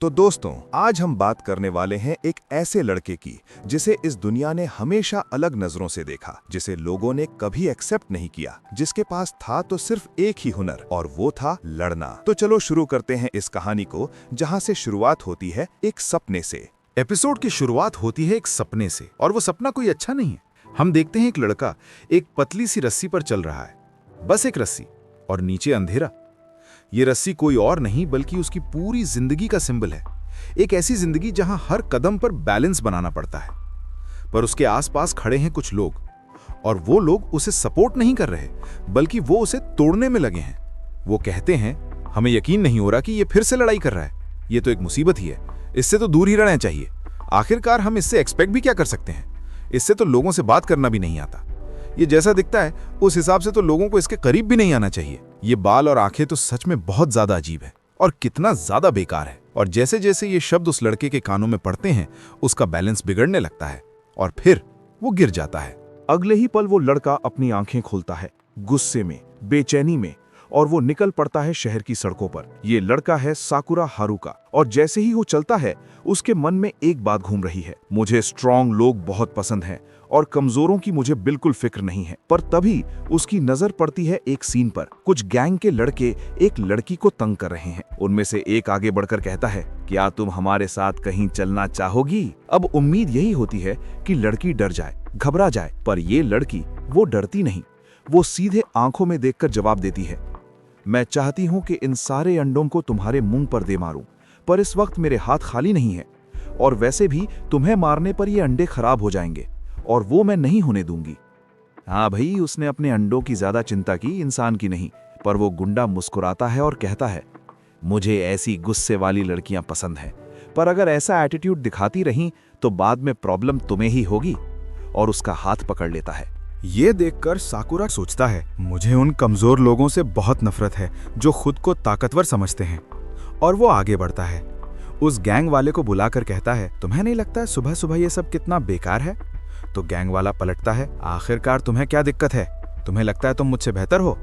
तो दोस्तों, आज हम बात करने वाले हैं एक ऐसे लड़के की जिसे इस दुनिया ने हमेशा अलग नजरों से देखा, जिसे लोगों ने कभी एक्सेप्ट नहीं किया, जिसके पास था तो सिर्फ एक ही हुनर और वो था लड़ना। तो चलो शुरू करते हैं इस कहानी को, जहां से शुरुआत होती है एक सपने से। एपिसोड की शुरुआत होती है एक सपने से, और वो सपना कोई अच्छा नहीं है। हम देखते हैं एक लड़का एक पतली सी रस्सी पर चल रहा है, बस एक रस्सी, और नीचे अंधेरा। ये रस्सी कोई और नहीं बल्कि उसकी पूरी जिंदगी का सिंबल है। एक ऐसी जिंदगी जहां हर कदम पर बैलेंस बनाना पड़ता है। पर उसके आसपास खड़े हैं कुछ लोग, और वो लोग उसे सपोर्ट नहीं कर रहे बल्कि वो उसे तोड़ने में लगे हैं। वो कहते हैं, हमें यकीन नहीं हो रहा कि ये फिर से लड़ाई कर रहा है। ये तो एक मुसीबत ही है, इससे तो दूर ही रहना चाहिए। आखिरकार हम इससे एक्सपेक्ट भी क्या कर सकते हैं? इससे तो लोगों से बात करना भी नहीं आता। ये जैसा दिखता है उस हिसाब से तो लोगों को इसके करीब भी नहीं आना चाहिए। ये बाल और आंखें तो सच में बहुत ज्यादा अजीब है और कितना ज्यादा बेकार है। और जैसे जैसे ये शब्द उस लड़के के कानों में पड़ते हैं, उसका बैलेंस बिगड़ने लगता है और फिर वो गिर जाता है। अगले ही पल वो लड़का अपनी आंखें खोलता है, गुस्से में, बेचैनी में, और वो निकल पड़ता है शहर की सड़कों पर। ये लड़का है साकुरा हारुका, और जैसे ही वो चलता है उसके मन में एक बात घूम रही है, मुझे स्ट्रांग लोग बहुत पसंद हैं और कमजोरों की मुझे बिल्कुल फिक्र नहीं है। पर तभी उसकी नजर पड़ती है एक सीन पर। कुछ गैंग के लड़के एक लड़की को तंग कर रहे हैं। उनमें से एक आगे बढ़कर कहता है, क्या तुम हमारे साथ कहीं चलना चाहोगी? अब उम्मीद यही होती है कि लड़की डर जाए, घबरा जाए, पर ये लड़की वो डरती नहीं। वो सीधे आंखों में देखकर जवाब देती है, मैं चाहती हूं कि इन सारे अंडों को तुम्हारे मुंह पर दे मारूं, पर इस वक्त मेरे हाथ खाली नहीं है, और वैसे भी तुम्हें मारने पर ये अंडे खराब हो जाएंगे और वो मैं नहीं होने दूंगी। हाँ भाई, उसने अपने अंडों की ज्यादा चिंता की, इंसान की नहीं। पर वो गुंडा मुस्कुराता है और कहता है, मुझे ऐसी गुस्से वाली लड़कियां पसंद हैं, पर अगर ऐसा एटीट्यूड दिखाती रहीं तो बाद में प्रॉब्लम तुम्हें ही होगी। और उसका हाथ पकड़ लेता है। ये देखकर साकुरा सोचता है, मुझे उन कमजोर लोगों से बहुत नफरत है जो खुद को ताकतवर समझते हैं। और वो आगे बढ़ता है, उस गैंग वाले को बुलाकर कहता है, तुम्हें नहीं लगता है सुबह सुबह ये सब कितना बेकार है? तो गैंग वाला पलटता है, आखिरकार तुम्हें क्या दिक्कत है? तुम्हें लगता है तुम मुझसे बेहतर हो?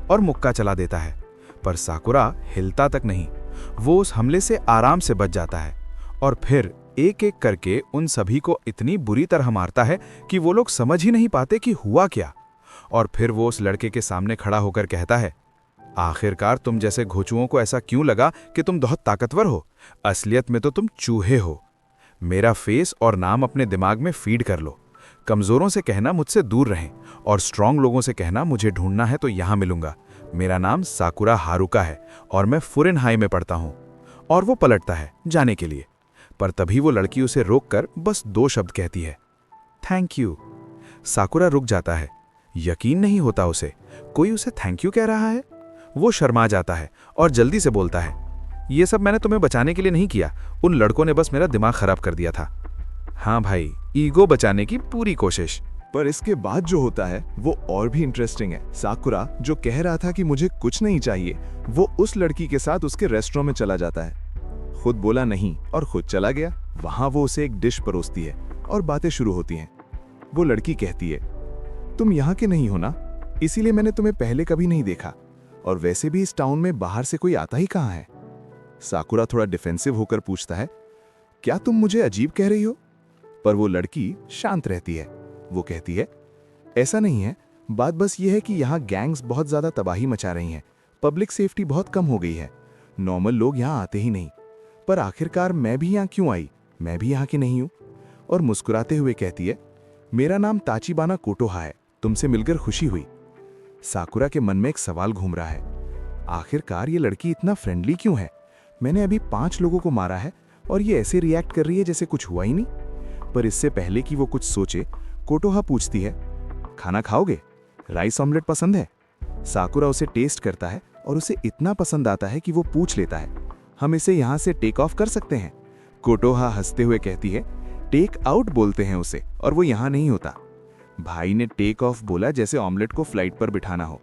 और मुक्का चला देता है। पर साकुरा हिलता तक नहीं। वो उस हमले से आराम से बच जाता है और फिर एक एक करके उन सभी को इतनी बुरी तरह मारता है कि वो लोग समझ ही नहीं पाते कि हुआ क्या। और फिर वो उस लड़के के सामने खड़ा होकर कहता है, आखिरकार तुम जैसे घोचुओं को ऐसा क्यों लगा कि तुम बहुत ताकतवर हो? असलियत में तो तुम चूहे हो। मेरा फेस और नाम अपने दिमाग में फीड कर लो। कमजोरों से कहना मुझसे दूर रहें, और स्ट्रांग लोगों से कहना मुझे ढूंढना है तो यहां मिलूंगा। मेरा नाम साकुरा हारुका है और मैं फुरेन हाई में पढ़ता हूं। और वो पलटता है जाने के लिए, पर तभी वो लड़की उसे रोककर बस 2 शब्द कहती है, थैंक यू। साकुरा रुक जाता है, यकीन नहीं होता उसे, कोई उसे थैंक यू कह रहा है। वो शर्मा जाता है और जल्दी से बोलता है, ये सब मैंने तुम्हें बचाने के लिए नहीं किया, उन लड़कों ने बस मेरा दिमाग खराब कर दिया था। हाँ भाई, ईगो बचाने की पूरी कोशिश। पर इसके बाद जो होता है वो और भी इंटरेस्टिंग है। साकुरा जो कह रहा था कि मुझे कुछ नहीं चाहिए, वो उस लड़की के साथ उसके रेस्टोरेंट में चला जाता है। खुद बोला नहीं और खुद चला गया। वहां वो उसे एक डिश परोसती है और बातें शुरू होती हैं। वो लड़की कहती है, तुम यहाँ के नहीं हो ना, इसीलिए मैंने तुम्हें पहले कभी नहीं देखा, और वैसे भी इस टाउन में बाहर से कोई आता ही कहाँ है? साकुरा थोड़ा डिफेंसिव होकर पूछता है, क्या तुम मुझे अजीब कह रही हो? पर वो लड़की शांत रहती है। वो कहती है, ऐसा नहीं है, बात बस ये है कि यहाँ गैंग्स बहुत ज्यादा तबाही मचा रही हैं, पब्लिक सेफ्टी बहुत कम हो गई है, नॉर्मल लोग यहाँ आते ही नहीं। पर आखिरकार मैं भी यहाँ क्यों आई? मैं भी यहाँ की नहीं हूँ। और मुस्कुराते हुए कहती है, मेरा नाम ताचिबाना कोटोहा है, तुमसे मिलकर खुशी हुई। साकुरा के मन में एक सवाल घूम रहा है, आखिरकार ये लड़की इतना फ्रेंडली क्यों है? मैंने अभी 5 लोगों को मारा है और ये ऐसे रिएक्ट कर रही है जैसे कुछ हुआ ही नहीं। पर इससे पहले कि वो कुछ सोचे, कोटोहा पूछती है, खाना खाओगे? राइस ऑमलेट पसंद है? साकुरा उसे टेस्ट करता है और उसे इतना पसंद आता है कि वो पूछ लेता है, हम इसे यहाँ से टेक ऑफ कर सकते हैं? कोटोहा हंसते हुए कहती है, टेक आउट बोलते हैं उसे, और वो यहाँ नहीं होता। भाई ने टेक ऑफ बोला जैसे ऑमलेट को फ्लाइट पर बिठाना हो।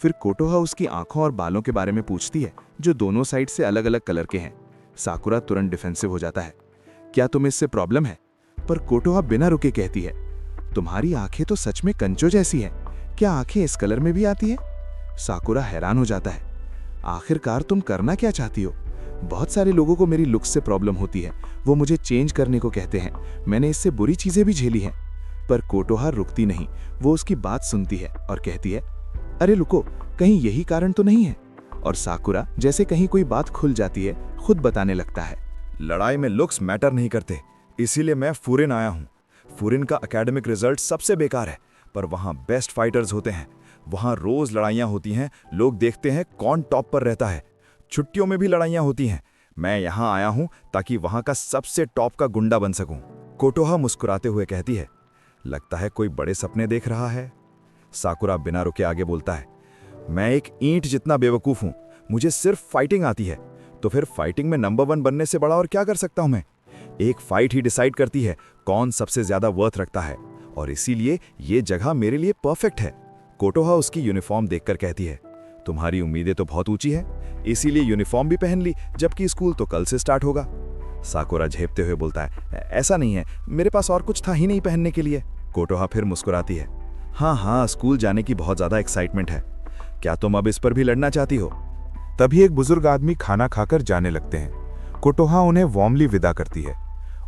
फिर कोटोहा उसकी आंखों और बालों के बारे में पूछती है, जो दोनों साइड से अलग अलग कलर के हैं। साकुरा तुरंत डिफेंसिव हो जाता है, क्या तुम्हें इससे प्रॉब्लम है? पर कोटोहा बिना रुके कहती है, तुम्हारी आंखें तो सच में कंचो जैसी हैं, क्या आंखें इस कलर में भी आती हैं? साकुरा हैरान हो जाता है, आखिरकार तुम करना क्या चाहती हो? बहुत सारे लोगों को मेरी लुक्स से प्रॉब्लम होती है, वो मुझे चेंज करने को कहते हैं। मैंने इससे बुरी चीजें भी झेली हैं। पर कोटोहा रुकती नहीं, वो उसकी बात सुनती है और कहती है, अरे रुको, कहीं यही कारण तो नहीं है? और साकुरा जैसे कहीं कोई बात खुल जाती है, खुद बताने लगता है। लड़ाई में लुक्स मैटर नहीं करते, इसीलिए मैं फुरिन आया हूँ। फुरिन का एकेडमिक रिजल्ट सबसे बेकार है, पर वहाँ बेस्ट फाइटर्स होते हैं। वहाँ रोज लड़ाइयाँ होती हैं, लोग देखते हैं कौन टॉप पर रहता है। छुट्टियों में भी लड़ाइयाँ होती हैं। मैं यहाँ आया हूँ ताकि वहाँ का सबसे टॉप का गुंडा बन सकूँ। कोटोहा मुस्कुराते हुए कहती है, लगता है कोई बड़े सपने देख रहा है। साकुरा बिना रुके आगे बोलता है, मैं एक ईंट जितना बेवकूफ़ हूँ, मुझे सिर्फ फाइटिंग आती है। तो फिर फाइटिंग में नंबर 1 बनने से बड़ा और क्या कर सकता हूँ मैं? एक फाइट ही डिसाइड करती है कौन सबसे ज्यादा वर्थ रखता है, और इसीलिए ये जगह मेरे लिए परफेक्ट है। कोटोहा उसकी यूनिफॉर्म देखकर कहती है, तुम्हारी उम्मीदें तो बहुत ऊंची है, इसीलिए यूनिफॉर्म भी पहन ली, जबकि स्कूल तो कल से स्टार्ट होगा। साकुरा झेपते हुए बोलता है, ऐसा नहीं है, मेरे पास और कुछ था ही नहीं पहनने के लिए। कोटोहा फिर मुस्कुराती है, हाँ, स्कूल जाने की बहुत ज्यादा एक्साइटमेंट है। क्या तुम अब इस पर भी लड़ना चाहती हो? तभी एक बुजुर्ग आदमी खाना खाकर जाने लगते हैं। कोटोहा उन्हें वार्मली विदा करती है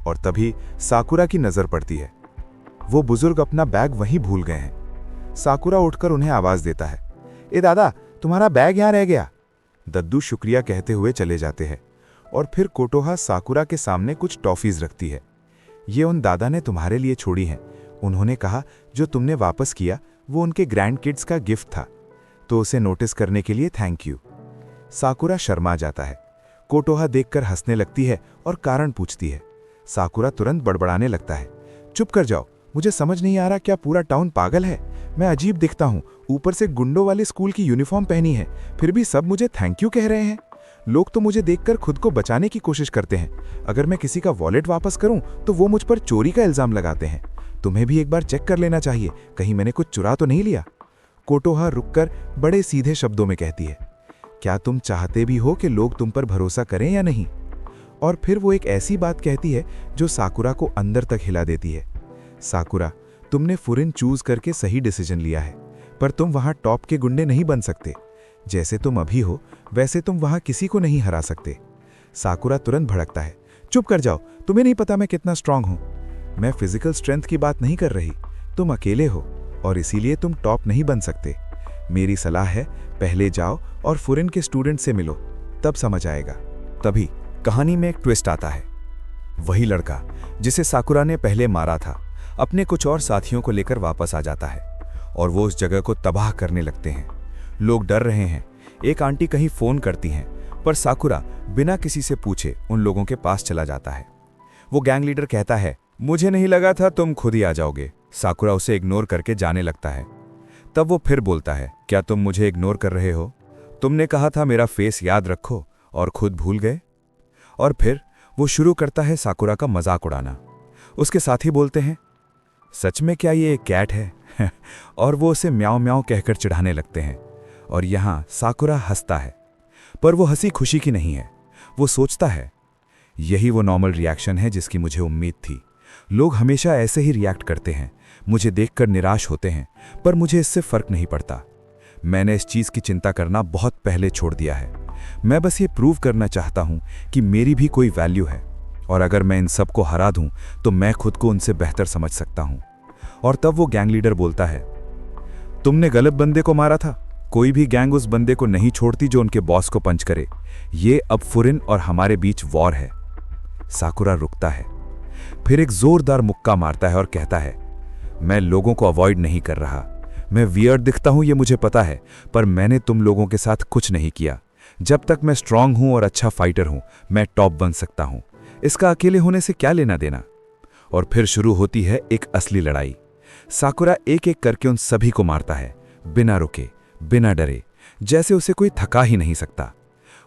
और तभी साकुरा की नजर पड़ती है। वो बुजुर्ग अपना बैग वहीं भूल गए हैं। साकुरा उठकर उन्हें आवाज देता है, ए दादा, तुम्हारा बैग यहाँ रह गया। दद्दू शुक्रिया कहते हुए चले जाते हैं और फिर कोटोहा साकुरा के सामने कुछ टॉफीज रखती है। ये उन दादा ने तुम्हारे लिए छोड़ी हैं। उन्होंने कहा जो तुमने वापस किया वो उनके ग्रैंड किड्स का गिफ्ट था, तो उसे नोटिस करने के लिए थैंक यू। साकुरा शर्मा जाता है। कोटोहा देखकर हंसने लगती है और कारण पूछती है। साकुरा तुरंत बड़बड़ाने लगता है, चुप कर जाओ, मुझे समझ नहीं आ रहा क्या पूरा टाउन पागल है? मैं अजीब दिखता हूँ, ऊपर से गुंडों वाले स्कूल की यूनिफॉर्म पहनी है, फिर भी सब मुझे थैंक यू कह रहे हैं। लोग तो मुझे देखकर खुद को बचाने की कोशिश करते हैं। अगर मैं किसी का वॉलेट वापस करूं तो वो मुझ पर चोरी का इल्जाम लगाते हैं। तुम्हें भी एक बार चेक कर लेना चाहिए, कहीं मैंने कुछ चुरा तो नहीं लिया। कोटोहा रुककर बड़े सीधे शब्दों में कहती है, क्या तुम चाहते भी हो कि लोग तुम पर भरोसा करें या नहीं? और फिर वो एक ऐसी बात कहती है जो साकुरा को अंदर तक हिला देती है। साकुरा, तुमने फुरिन चूज करके सही डिसीजन लिया है, पर तुम वहां टॉप के गुंडे नहीं बन सकते। जैसे तुम अभी हो वैसे तुम वहां किसी को नहीं हरा सकते। साकुरा तुरंत भड़कता है, चुप कर जाओ, तुम्हें नहीं पता मैं कितना स्ट्रांग हूं। मैं फिजिकल स्ट्रेंथ की बात नहीं कर रही, तुम अकेले हो और इसीलिए तुम टॉप नहीं बन सकते। मेरी सलाह है, पहले जाओ और फुरिन के स्टूडेंट से मिलो, तब समझ आएगा। तभी कहानी में एक ट्विस्ट आता है। वही लड़का जिसे साकुरा ने पहले मारा था अपने कुछ और साथियों को लेकर वापस आ जाता है और वो उस जगह को तबाह करने लगते हैं। लोग डर रहे हैं। एक आंटी कहीं फोन करती हैं, पर साकुरा बिना किसी से पूछे उन लोगों के पास चला जाता है। वो गैंग लीडर कहता है, मुझे नहीं लगा था तुम खुद ही आ जाओगे। साकुरा उसे इग्नोर करके जाने लगता है। तब वो फिर बोलता है, क्या तुम मुझे इग्नोर कर रहे हो? तुमने कहा था मेरा फेस याद रखो और खुद भूल गए। और फिर वो शुरू करता है साकुरा का मजाक उड़ाना। उसके साथी बोलते हैं, सच में क्या ये एक कैट है? और वो उसे म्याऊं म्याऊं कहकर चिढ़ाने लगते हैं। और यहाँ साकुरा हंसता है, पर वो हंसी खुशी की नहीं है। वो सोचता है, यही वो नॉर्मल रिएक्शन है जिसकी मुझे उम्मीद थी। लोग हमेशा ऐसे ही रिएक्ट करते हैं, मुझे देखकर निराश होते हैं, पर मुझे इससे फर्क नहीं पड़ता। मैंने इस चीज़ की चिंता करना बहुत पहले छोड़ दिया है। मैं बस ये प्रूव करना चाहता हूँ कि मेरी भी कोई वैल्यू है, और अगर मैं इन सबको हरा दूं तो मैं खुद को उनसे बेहतर समझ सकता हूँ। और तब वो गैंग लीडर बोलता है, तुमने गलत बंदे को मारा था। कोई भी गैंग उस बंदे को नहीं छोड़ती जो उनके बॉस को पंच करे। ये अब फुरिन और हमारे बीच वॉर है। साकुरा रुकता है, फिर एक जोरदार मुक्का मारता है और कहता है, मैं लोगों को अवॉइड नहीं कर रहा। मैं वियर्ड दिखता हूं ये मुझे पता है, पर मैंने तुम लोगों के साथ कुछ नहीं किया। जब तक मैं स्ट्रांग हूं और अच्छा फाइटर हूं, मैं टॉप बन सकता हूं। इसका अकेले होने से क्या लेना देना? और फिर शुरू होती है एक असली लड़ाई। साकुरा एक एक करके उन सभी को मारता है, बिना रुके, बिना डरे, जैसे उसे कोई थका ही नहीं सकता।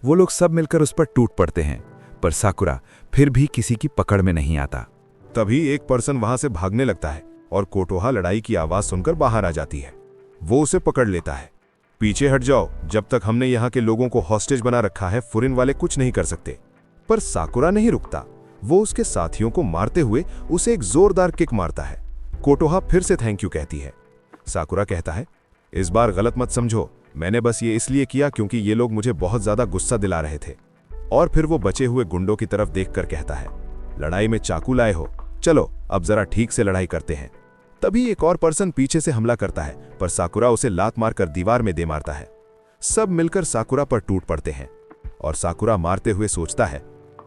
वो लोग सब मिलकर उस पर टूट पड़ते हैं, पर साकुरा फिर भी किसी की पकड़ में नहीं आता। तभी एक पर्सन वहां से भागने लगता है और कोटोहा लड़ाई की आवाज सुनकर बाहर आ जाती है। वो उसे पकड़ लेता है। पीछे हट जाओ, जब तक हमने यहाँ के लोगों को हॉस्टेज बना रखा है फुरिन वाले कुछ नहीं कर सकते। पर साकुरा नहीं रुकता। वो उसके साथियों को मारते हुए उसे एक जोरदार किक मारता है। कोटोहा फिर से थैंक यू कहती है। साकुरा कहता है, इस बार गलत मत समझो, मैंने बस ये इसलिए किया क्योंकि ये लोग मुझे बहुत ज्यादा गुस्सा दिला रहे थे। और फिर वो बचे हुए गुंडों की तरफ देखकर कहता है, लड़ाई में चाकू लाए हो, चलो अब जरा ठीक से लड़ाई करते हैं। तभी एक और पर्सन पीछे से हमला करता है, पर साकुरा उसे लात मारकर दीवार में दे मारता है। सब मिलकर साकुरा पर टूट पड़ते हैं और साकुरा मारते हुए सोचता है,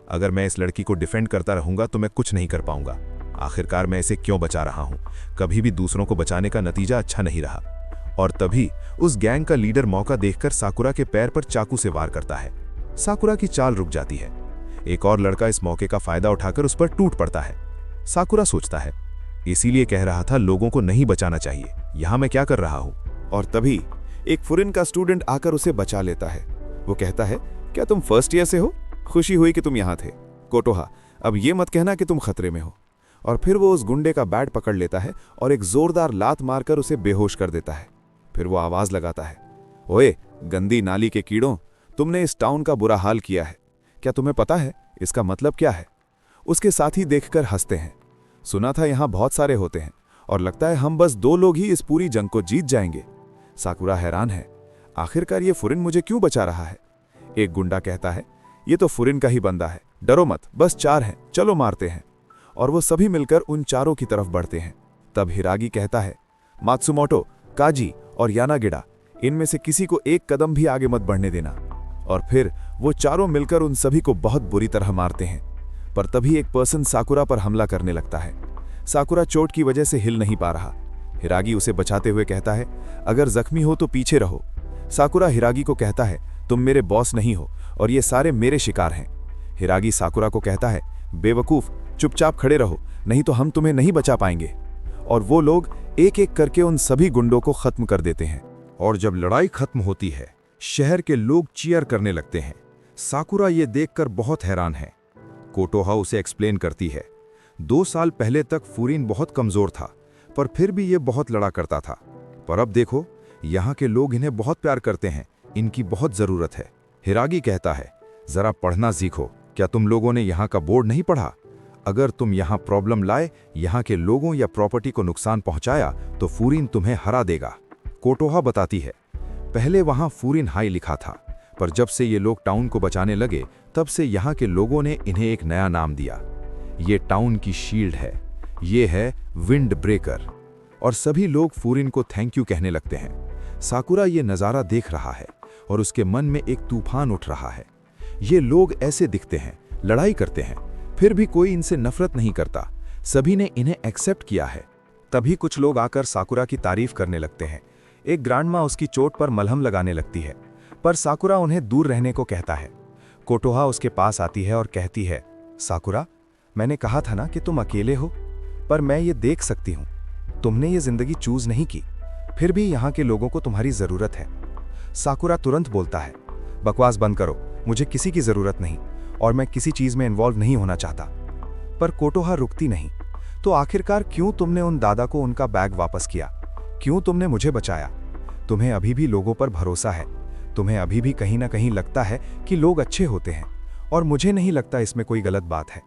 अगर मैं इस लड़की को डिफेंड करता रहूंगा तो मैं कुछ नहीं कर पाऊंगा। आखिरकार मैं इसे क्यों बचा रहा हूं? कभी भी दूसरों को बचाने का नतीजा अच्छा नहीं रहा। और तभी उस गैंग का लीडर मौका देखकर साकुरा के पैर पर चाकू से वार करता है। साकुरा की चाल रुक जाती है। एक और लड़का इस मौके का फायदा उठाकर उस पर टूट पड़ता है। साकुरा सोचता है, इसीलिए कह रहा था लोगों को नहीं बचाना चाहिए, यहां मैं क्या कर रहा हूं? और तभी एक फुरिन का स्टूडेंट आकर उसे बचा लेता है। वो कहता है, क्या तुम फर्स्ट ईयर से हो? खुशी हुई कि तुम यहाँ थे। कोटोहा, अब ये मत कहना कि तुम खतरे में हो। और फिर वो उस गुंडे का बैट पकड़ लेता है और एक जोरदार लात मारकर उसे बेहोश कर देता है। फिर वो आवाज लगाता है, ओए गंदी नाली के कीड़ों, तुमने इस टाउन का बुरा हाल किया है। क्या तुम्हें पता है इसका मतलब क्या है? उसके साथी देखकर हंसते हैं। सुना था यहाँ बहुत सारे होते हैं और लगता है हम बस 2 लोग ही इस पूरी जंग को जीत जाएंगे। साकुरा हैरान है, आखिरकार ये फुरिन मुझे क्यों बचा रहा है? एक गुंडा कहता है, ये तो फुरिन का ही बंदा है, डरो मत, बस 4 हैं, चलो मारते हैं। और वो सभी मिलकर उन चारों की तरफ बढ़ते हैं। तब हिरागी कहता है, मात्सुमोटो, काजी और यानागिडा, इनमें से किसी को एक कदम भी आगे मत बढ़ने देना। और फिर वो चारों मिलकर उन सभी को बहुत बुरी तरह मारते हैं। पर तभी एक पर्सन साकुरा पर हमला करने लगता है। साकुरा चोट की वजह से हिल नहीं पा रहा। हिरागी उसे बचाते हुए कहता है, अगर जख्मी हो तो पीछे रहो। साकुरा हिरागी को कहता है, तुम मेरे बॉस नहीं हो और ये सारे मेरे शिकार हैं। हिरागी साकुरा को कहता है, बेवकूफ, चुपचाप खड़े रहो, नहीं तो हम तुम्हें नहीं बचा पाएंगे। और वो लोग एक एक करके उन सभी गुंडों को खत्म कर देते हैं। और जब लड़ाई खत्म होती है, शहर के लोग चीयर करने लगते हैं। साकुरा ये देखकर बहुत हैरान है। कोटोहा उसे एक्सप्लेन करती है, 2 साल पहले तक फुरिन बहुत कमजोर था, पर फिर भी ये बहुत लड़ा करता था। पर अब देखो, यहाँ के लोग इन्हें बहुत प्यार करते हैं, इनकी बहुत जरूरत है। हिरागी कहता है, जरा पढ़ना सीखो, क्या तुम लोगों ने यहाँ का बोर्ड नहीं पढ़ा? अगर तुम यहाँ प्रॉब्लम लाए, यहाँ के लोगों या प्रॉपर्टी को नुकसान पहुंचाया तो फुरिन तुम्हें हरा देगा। कोटोहा बताती है, पहले वहाँ फुरिन हाई लिखा था, पर जब से ये लोग टाउन को बचाने लगे तब से यहाँ के लोगों ने इन्हें एक नया नाम दिया। ये टाउन की शील्ड है, ये है विंड ब्रेकर। और सभी लोग फुरिन को थैंक यू कहने लगते हैं। साकुरा ये नज़ारा देख रहा है और उसके मन में एक तूफान उठ रहा है। ये लोग ऐसे दिखते हैं, लड़ाई करते हैं, फिर भी कोई इनसे नफरत नहीं करता। सभी ने इन्हें एक्सेप्ट किया है। तभी कुछ लोग आकर साकुरा की तारीफ करने लगते हैं। एक ग्रांडमा उसकी चोट पर मलहम लगाने लगती है, पर साकुरा उन्हें दूर रहने को कहता है। कोटोहा उसके पास आती है और कहती है, साकुरा, मैंने कहा था ना कि तुम अकेले हो, पर मैं ये देख सकती हूँ तुमने ये जिंदगी चूज नहीं की, फिर भी यहाँ के लोगों को तुम्हारी जरूरत है। साकुरा तुरंत बोलता है, बकवास बंद करो, मुझे किसी की जरूरत नहीं और मैं किसी चीज में इन्वॉल्व नहीं होना चाहता। पर कोटोहा रुकती नहीं। तो आखिरकार क्यों तुमने उन दादा को उनका बैग वापस किया? क्यों तुमने मुझे बचाया? तुम्हें अभी भी लोगों पर भरोसा है, तुम्हें अभी भी कहीं ना कहीं लगता है कि लोग अच्छे होते हैं, और मुझे नहीं लगता इसमें कोई गलत बात है।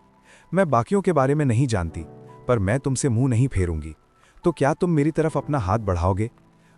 मैं बाकियों के बारे में नहीं जानती, पर मैं तुमसे मुंह नहीं फेरूंगी। तो क्या तुम मेरी तरफ अपना हाथ बढ़ाओगे?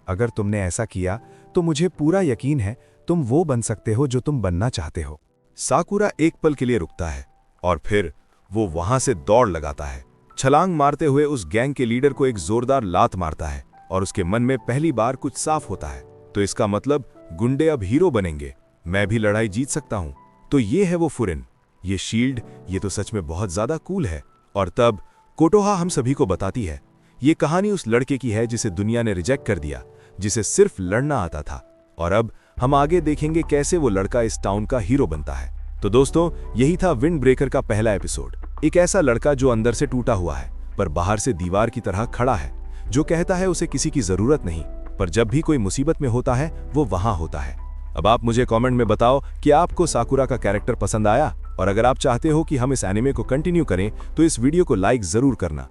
अगर तुमने ऐसा किया तो मुझे पूरा यकीन है तुम वो बन सकते हो जो तुम बनना चाहते हो। साकुरा एक पल के लिए रुकता है और फिर वो वहां से दौड़ लगाता है। छलांग मारते हुए उस गैंग के लीडर को एक जोरदार लात मारता है और उसके मन में पहली बार कुछ साफ होता है। तो इसका मतलब गुंडे अब हीरो बनेंगे, मैं भी लड़ाई जीत सकता हूं। तो ये है वो फुरिन, ये शील्ड, ये तो सच में बहुत ज्यादा कूल है। और तब कोटोहा हम सभी को बताती है, ये कहानी उस लड़के की है जिसे दुनिया ने रिजेक्ट कर दिया, जिसे सिर्फ लड़ना आता था। और अब हम आगे देखेंगे कैसे वो लड़का इस टाउन का हीरो बनता है। तो दोस्तों, यही था विंड ब्रेकर का पहला एपिसोड। एक ऐसा लड़का जो अंदर से टूटा हुआ है पर बाहर से दीवार की तरह खड़ा है, जो कहता है उसे किसी की जरूरत नहीं, पर जब भी कोई मुसीबत में होता है वो वहां होता है। अब आप मुझे कमेंट में बताओ कि आपको साकुरा का कैरेक्टर पसंद आया, और अगर आप चाहते हो कि हम इस एनिमे को कंटिन्यू करें तो इस वीडियो को लाइक जरूर करना।